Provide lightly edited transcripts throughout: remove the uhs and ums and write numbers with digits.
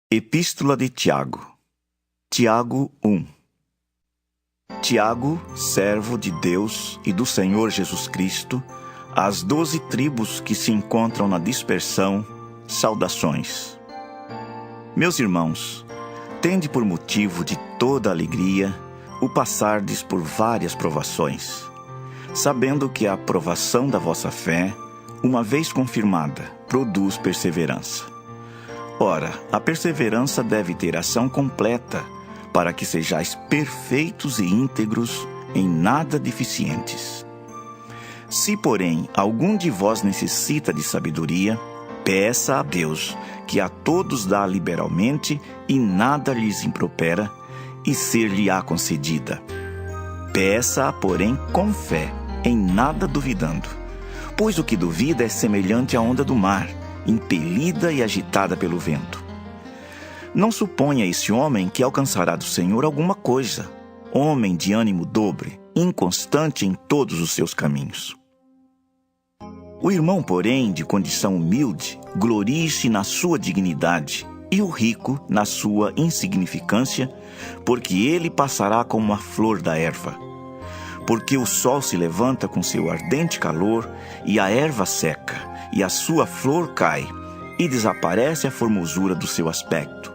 Epístola de Tiago. Tiago 1. Tiago, servo de Deus e do Senhor Jesus Cristo, às 12 tribos que se encontram na dispersão, saudações. Meus irmãos, tende por motivo de toda alegria o passardes por várias provações, sabendo que a provação da vossa fé, uma vez confirmada, produz perseverança. Ora, a perseverança deve ter ação completa, para que sejais perfeitos e íntegros, em nada deficientes. Se, porém, algum de vós necessita de sabedoria, peça a Deus, que a todos dá liberalmente e nada lhes impropera, e ser-lhe-á concedida. Peça-a, porém, com fé, em nada duvidando. Pois o que duvida é semelhante à onda do mar, impelida e agitada pelo vento. Não suponha esse homem que alcançará do Senhor alguma coisa, homem de ânimo dobre, inconstante em todos os seus caminhos. O irmão, porém, de condição humilde, glorie-se na sua dignidade, e o rico na sua insignificância, porque ele passará como a flor da erva. Porque o sol se levanta com seu ardente calor, e a erva seca, e a sua flor cai, e desaparece a formosura do seu aspecto.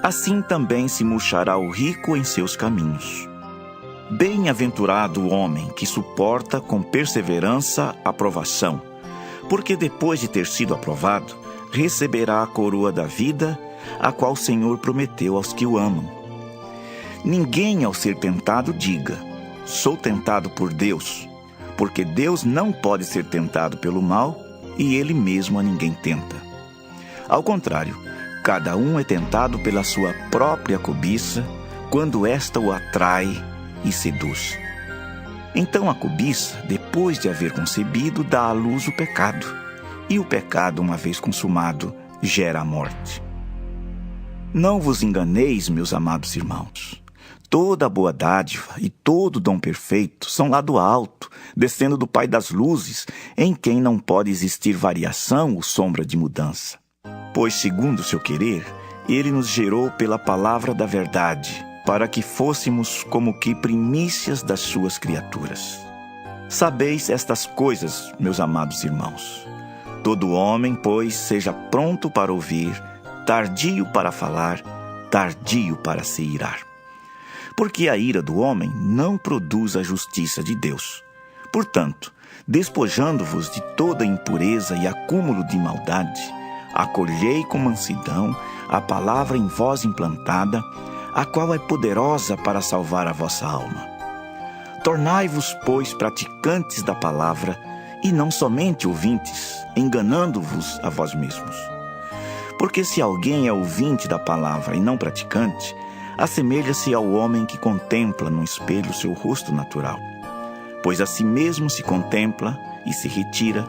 Assim também se murchará o rico em seus caminhos. Bem-aventurado o homem que suporta com perseverança a provação, porque depois de ter sido aprovado, receberá a coroa da vida, a qual o Senhor prometeu aos que o amam. Ninguém, ao ser tentado, diga: sou tentado por Deus, porque Deus não pode ser tentado pelo mal, e Ele mesmo a ninguém tenta. Ao contrário, cada um é tentado pela sua própria cobiça, quando esta o atrai e seduz. Então a cobiça, depois de haver concebido, dá à luz o pecado, e o pecado, uma vez consumado, gera a morte. Não vos enganeis, meus amados irmãos. Toda boa dádiva e todo dom perfeito são lá do alto, descendo do Pai das luzes, em quem não pode existir variação ou sombra de mudança. Pois, segundo o seu querer, Ele nos gerou pela palavra da verdade, para que fôssemos como que primícias das suas criaturas. Sabeis estas coisas, meus amados irmãos. Todo homem, pois, seja pronto para ouvir, tardio para falar, tardio para se irar. Porque a ira do homem não produz a justiça de Deus. Portanto, despojando-vos de toda impureza e acúmulo de maldade, acolhei com mansidão a palavra em vós implantada, a qual é poderosa para salvar a vossa alma. Tornai-vos, pois, praticantes da palavra, e não somente ouvintes, enganando-vos a vós mesmos. Porque se alguém é ouvinte da palavra e não praticante, assemelha-se ao homem que contempla no espelho seu rosto natural. Pois a si mesmo se contempla e se retira,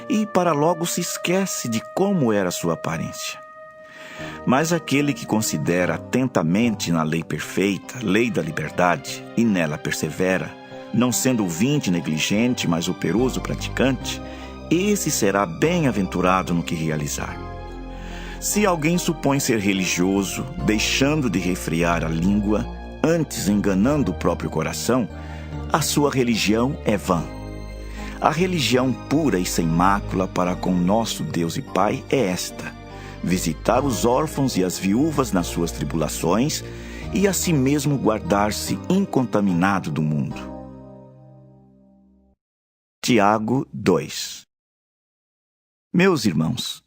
e para logo se esquece de como era sua aparência. Mas aquele que considera atentamente na lei perfeita, lei da liberdade, e nela persevera, não sendo ouvinte negligente, mas operoso praticante, esse será bem-aventurado no que realizar. Se alguém supõe ser religioso, deixando de refrear a língua, antes enganando o próprio coração, a sua religião é vã. A religião pura e sem mácula para com nosso Deus e Pai é esta: visitar os órfãos e as viúvas nas suas tribulações e a si mesmo guardar-se incontaminado do mundo. Tiago 2. Meus irmãos,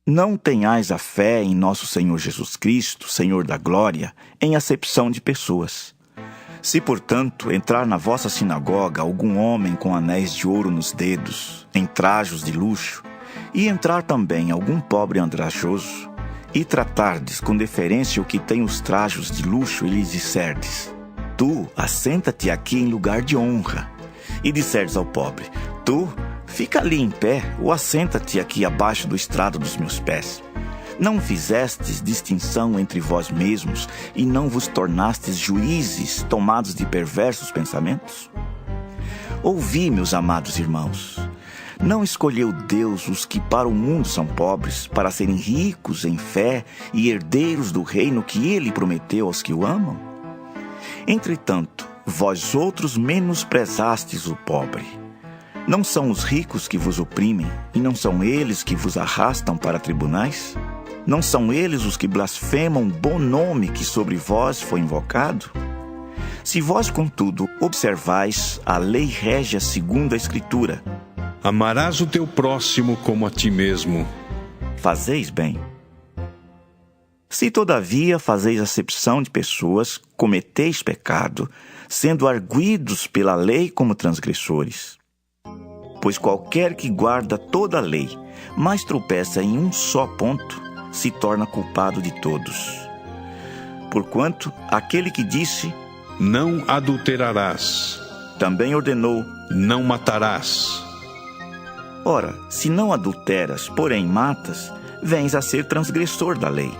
não tenhais a fé em nosso Senhor Jesus Cristo, Senhor da glória, em acepção de pessoas. Se, portanto, entrar na vossa sinagoga algum homem com anéis de ouro nos dedos, em trajos de luxo, e entrar também algum pobre andrajoso, e tratardes com deferência o que tem os trajos de luxo, e lhes disserdes: tu, assenta-te aqui em lugar de honra, e disserdes ao pobre: tu, fica ali em pé, ou assenta-te aqui abaixo do estrado dos meus pés. Não fizestes distinção entre vós mesmos e não vos tornastes juízes tomados de perversos pensamentos? Ouvi, meus amados irmãos, Não escolheu Deus os que para o mundo são pobres, para serem ricos em fé e herdeiros do reino que ele prometeu aos que o amam? Entretanto, vós outros menosprezastes o pobre. Não são os ricos que vos oprimem, e não são eles que vos arrastam para tribunais? Não são eles os que blasfemam o bom nome que sobre vós foi invocado? Se vós, contudo, observais a lei régia segundo a Escritura: amarás o teu próximo como a ti mesmo, fazeis bem. Se, todavia, fazeis acepção de pessoas, cometeis pecado, sendo arguidos pela lei como transgressores. Pois qualquer que guarda toda a lei, mas tropeça em um só ponto, se torna culpado de todos. Porquanto, aquele que disse: não adulterarás, também ordenou: não matarás. Ora, se não adulteras, porém matas, vens a ser transgressor da lei.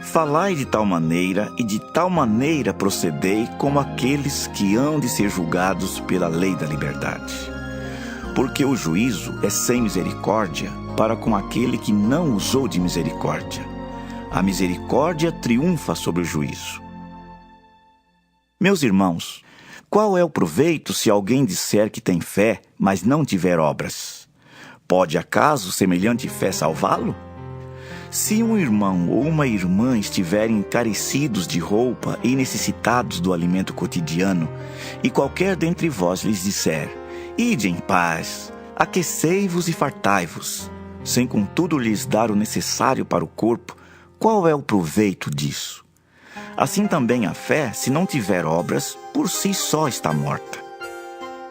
Falai de tal maneira e de tal maneira procedei como aqueles que hão de ser julgados pela lei da liberdade. Porque o juízo é sem misericórdia para com aquele que não usou de misericórdia. A misericórdia triunfa sobre o juízo. Meus irmãos, qual é o proveito se alguém disser que tem fé, mas não tiver obras? Pode acaso semelhante fé salvá-lo? Se um irmão ou uma irmã estiverem encarecidos de roupa e necessitados do alimento cotidiano, e qualquer dentre vós lhes disser: ide em paz, aquecei-vos e fartai-vos, sem contudo lhes dar o necessário para o corpo, qual é o proveito disso? Assim também a fé, se não tiver obras, por si só está morta.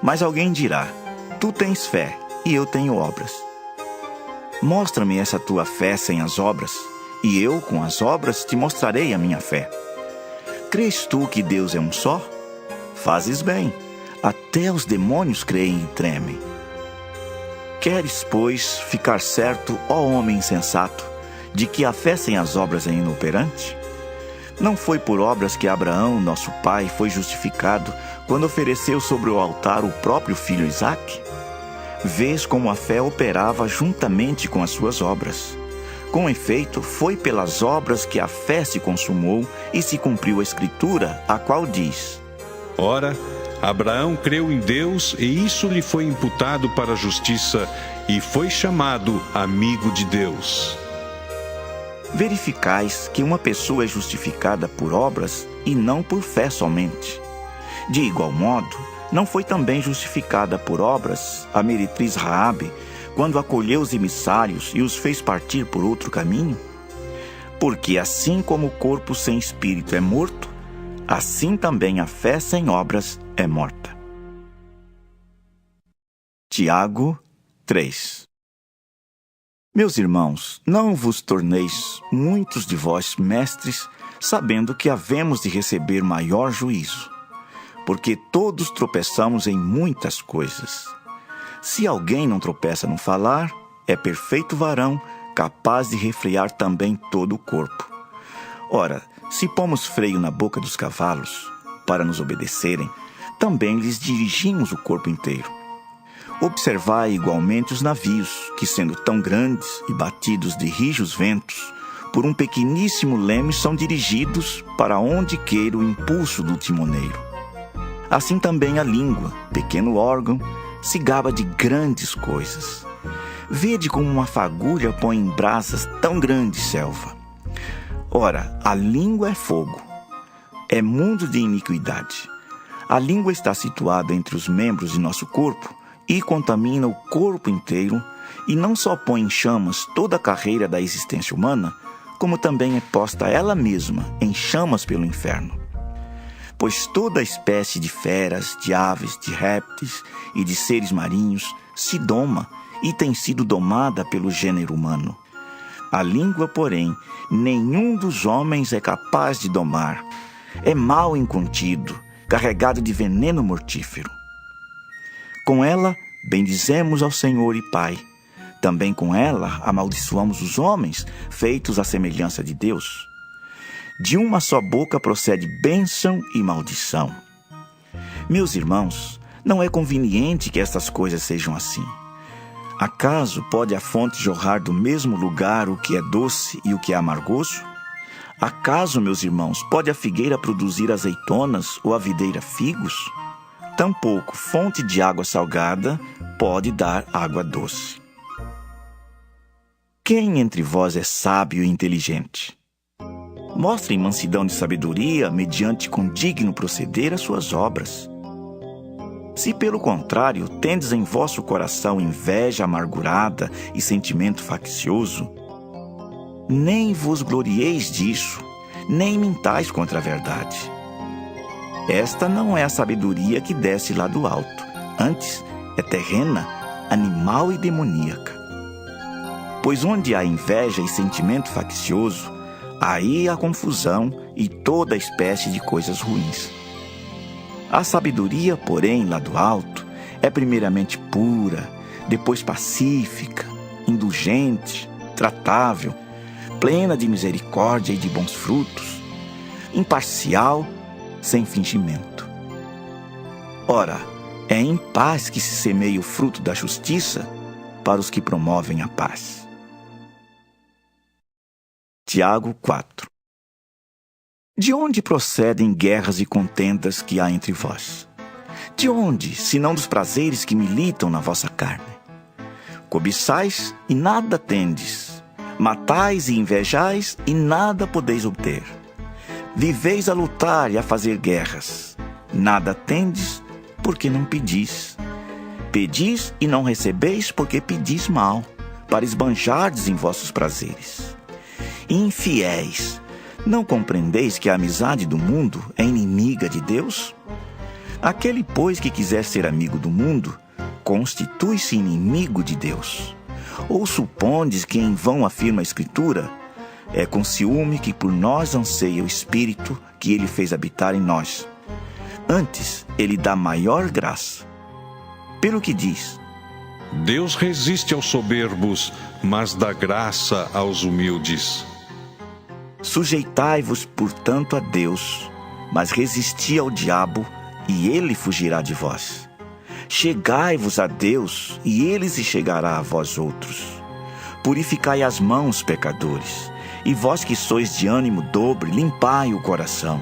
Mas alguém dirá: tu tens fé, e eu tenho obras. Mostra-me essa tua fé sem as obras, e eu, com as obras, te mostrarei a minha fé. Crês tu que Deus é um só? Fazes bem. Até os demônios creem e tremem. Queres, pois, ficar certo, ó homem insensato, de que a fé sem as obras é inoperante? Não foi por obras que Abraão, nosso pai, foi justificado quando ofereceu sobre o altar o próprio filho Isaque? Vês como a fé operava juntamente com as suas obras. Com efeito, foi pelas obras que a fé se consumou e se cumpriu a Escritura, a qual diz: ora, Abraão creu em Deus e isso lhe foi imputado para a justiça e foi chamado amigo de Deus. Verificais que uma pessoa é justificada por obras e não por fé somente. De igual modo, não foi também justificada por obras a meretriz Raabe, quando acolheu os emissários e os fez partir por outro caminho? Porque assim como o corpo sem espírito é morto, assim também a fé sem obras é morta. Tiago 3. Meus irmãos, não vos torneis muitos de vós mestres, sabendo que havemos de receber maior juízo. Porque todos tropeçamos em muitas coisas. Se alguém não tropeça no falar, é perfeito varão, capaz de refrear também todo o corpo. Ora, se pomos freio na boca dos cavalos, para nos obedecerem, também lhes dirigimos o corpo inteiro. Observai igualmente os navios, que sendo tão grandes e batidos de rijos ventos, por um pequeníssimo leme são dirigidos para onde queira o impulso do timoneiro. Assim também a língua, pequeno órgão, se gaba de grandes coisas. Vede como uma fagulha põe em brasas tão grande selva. Ora, a língua é fogo, é mundo de iniquidade. A língua está situada entre os membros de nosso corpo e contamina o corpo inteiro, e não só põe em chamas toda a carreira da existência humana, como também é posta ela mesma em chamas pelo inferno. Pois toda espécie de feras, de aves, de répteis e de seres marinhos se doma e tem sido domada pelo gênero humano. A língua, porém, nenhum dos homens é capaz de domar. É mal incontido, carregado de veneno mortífero. Com ela, bendizemos ao Senhor e Pai. Também com ela, amaldiçoamos os homens, feitos à semelhança de Deus. De uma só boca procede bênção e maldição. Meus irmãos, não é conveniente que estas coisas sejam assim. Acaso pode a fonte jorrar do mesmo lugar o que é doce e o que é amargoso? Acaso, meus irmãos, pode a figueira produzir azeitonas ou a videira figos? Tampouco fonte de água salgada pode dar água doce. Quem entre vós é sábio e inteligente? Mostrem mansidão de sabedoria mediante com digno proceder as suas obras. Se, pelo contrário, tendes em vosso coração inveja amargurada e sentimento faccioso, nem vos glorieis disso, nem mintais contra a verdade. Esta não é a sabedoria que desce lá do alto, antes é terrena, animal e demoníaca. Pois onde há inveja e sentimento faccioso, aí há confusão e toda espécie de coisas ruins. A sabedoria, porém, lá do alto, é primeiramente pura, depois pacífica, indulgente, tratável, plena de misericórdia e de bons frutos, imparcial, sem fingimento. Ora, é em paz que se semeia o fruto da justiça para os que promovem a paz. Tiago 4. De onde procedem guerras e contendas que há entre vós? De onde, senão dos prazeres que militam na vossa carne? Cobiçais e nada tendes, matais e invejais e nada podeis obter. Viveis a lutar e a fazer guerras, nada tendes, porque não pedis. Pedis e não recebeis, porque pedis mal, para esbanjardes em vossos prazeres. Infiéis, não compreendeis que a amizade do mundo é inimiga de Deus? Aquele, pois, que quiser ser amigo do mundo, constitui-se inimigo de Deus. Ou supondes que em vão afirma a Escritura? É com ciúme que por nós anseia o Espírito que Ele fez habitar em nós. Antes, Ele dá maior graça. Pelo que diz: Deus resiste aos soberbos, mas dá graça aos humildes. Sujeitai-vos, portanto, a Deus, mas resisti ao diabo, e ele fugirá de vós. Chegai-vos a Deus, e ele se chegará a vós outros. Purificai as mãos, pecadores, e vós que sois de ânimo dobre, limpai o coração.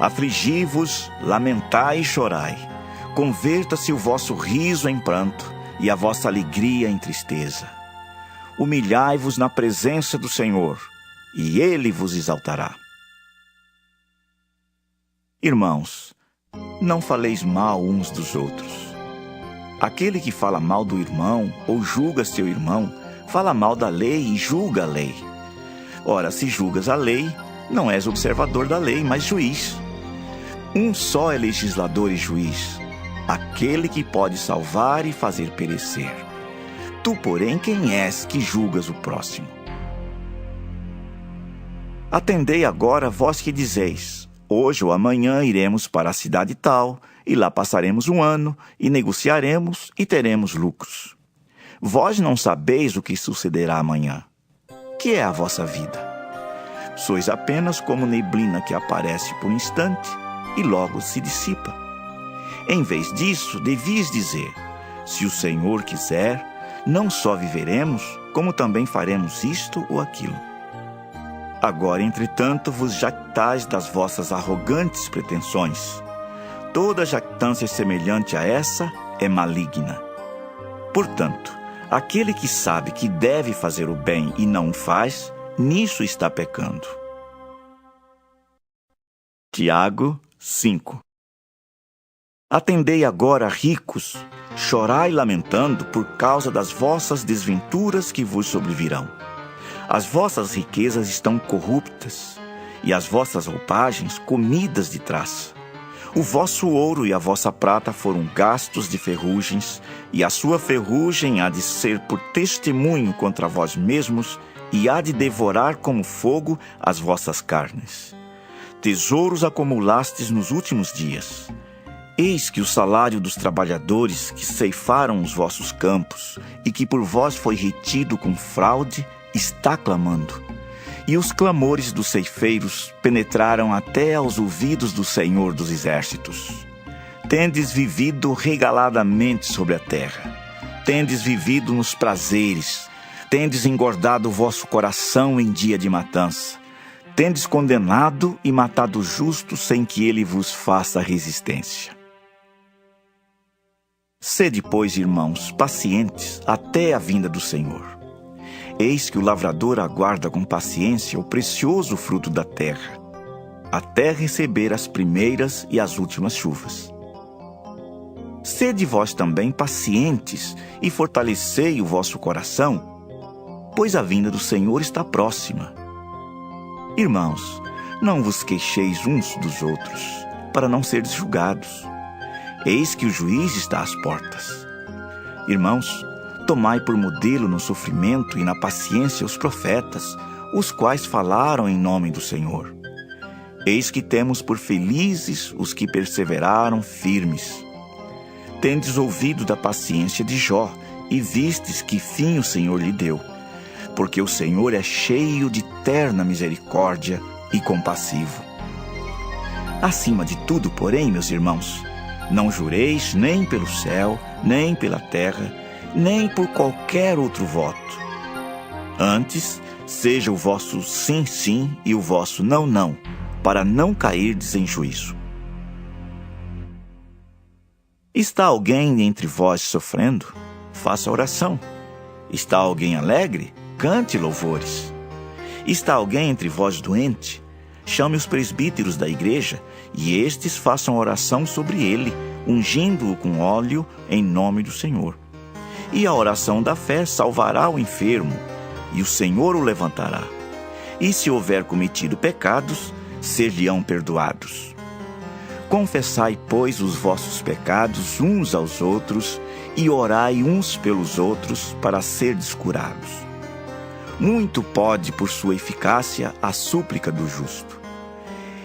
Afligi-vos, lamentai e chorai. Converta-se o vosso riso em pranto, e a vossa alegria em tristeza. Humilhai-vos na presença do Senhor, e Ele vos exaltará. Irmãos, não faleis mal uns dos outros. Aquele que fala mal do irmão ou julga seu irmão, fala mal da lei e julga a lei. Ora, se julgas a lei, não és observador da lei, mas juiz. Um só é legislador e juiz, aquele que pode salvar e fazer perecer. Tu, porém, quem és que julgas o próximo? Atendei agora vós que dizeis: hoje ou amanhã iremos para a cidade tal, e lá passaremos um ano, e negociaremos, e teremos lucros. Vós não sabeis o que sucederá amanhã. Que é a vossa vida? Sois apenas como neblina que aparece por um instante, e logo se dissipa. Em vez disso, devias dizer: se o Senhor quiser, não só viveremos, como também faremos isto ou aquilo. Agora, entretanto, vos jactais das vossas arrogantes pretensões. Toda jactância semelhante a essa é maligna. Portanto, aquele que sabe que deve fazer o bem e não o faz, nisso está pecando. Tiago 5. Atendei agora, ricos, chorai lamentando por causa das vossas desventuras que vos sobrevirão. As vossas riquezas estão corruptas, e as vossas roupagens comidas de traça. O vosso ouro e a vossa prata foram gastos de ferrugens, e a sua ferrugem há de ser por testemunho contra vós mesmos, e há de devorar como fogo as vossas carnes. Tesouros acumulastes nos últimos dias. Eis que o salário dos trabalhadores que ceifaram os vossos campos, e que por vós foi retido com fraude, está clamando. E os clamores dos ceifeiros penetraram até aos ouvidos do Senhor dos Exércitos. Tendes vivido regaladamente sobre a terra. tendes vivido nos prazeres, tendes engordado o vosso coração em dia de matança, tendes condenado e matado o justo sem que ele vos faça resistência. Sede, pois, irmãos, pacientes até a vinda do Senhor. Eis que o lavrador aguarda com paciência o precioso fruto da terra, até receber as primeiras e as últimas chuvas. Sede vós também pacientes e fortalecei o vosso coração, pois a vinda do Senhor está próxima. Irmãos, não vos queixeis uns dos outros, para não seres julgados. Eis que o juiz está às portas. Irmãos, tomai por modelo no sofrimento e na paciência os profetas, os quais falaram em nome do Senhor. Eis que temos por felizes os que perseveraram firmes. Tendes ouvido da paciência de Jó, e vistes que fim o Senhor lhe deu. Porque o Senhor é cheio de terna misericórdia e compassivo. Acima de tudo, porém, meus irmãos, não jureis nem pelo céu, nem pela terra, nem por qualquer outro voto. Antes, seja o vosso sim, sim e o vosso não, não, para não cairdes em juízo. Está alguém entre vós sofrendo? Faça oração. Está alguém alegre? Cante louvores. Está alguém entre vós doente? Chame os presbíteros da igreja, e estes façam oração sobre ele, ungindo-o com óleo em nome do Senhor. E a oração da fé salvará o enfermo, e o Senhor o levantará. E se houver cometido pecados, ser-lhe-ão perdoados. Confessai, pois, os vossos pecados uns aos outros, e orai uns pelos outros para serdes curados. Muito pode, por sua eficácia, a súplica do justo.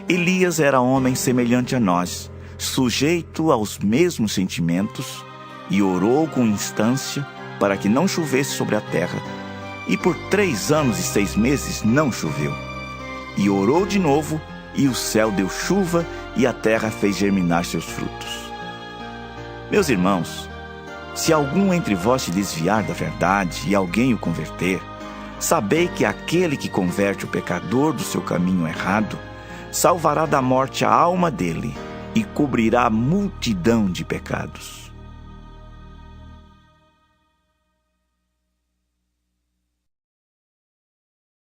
Elias era homem semelhante a nós, sujeito aos mesmos sentimentos, e orou com instância para que não chovesse sobre a terra, e por 3 anos e 6 meses não choveu. E orou de novo, e o céu deu chuva, e a terra fez germinar seus frutos. Meus irmãos, se algum entre vós se desviar da verdade e alguém o converter, sabei que aquele que converte o pecador do seu caminho errado, salvará da morte a alma dele e cobrirá multidão de pecados.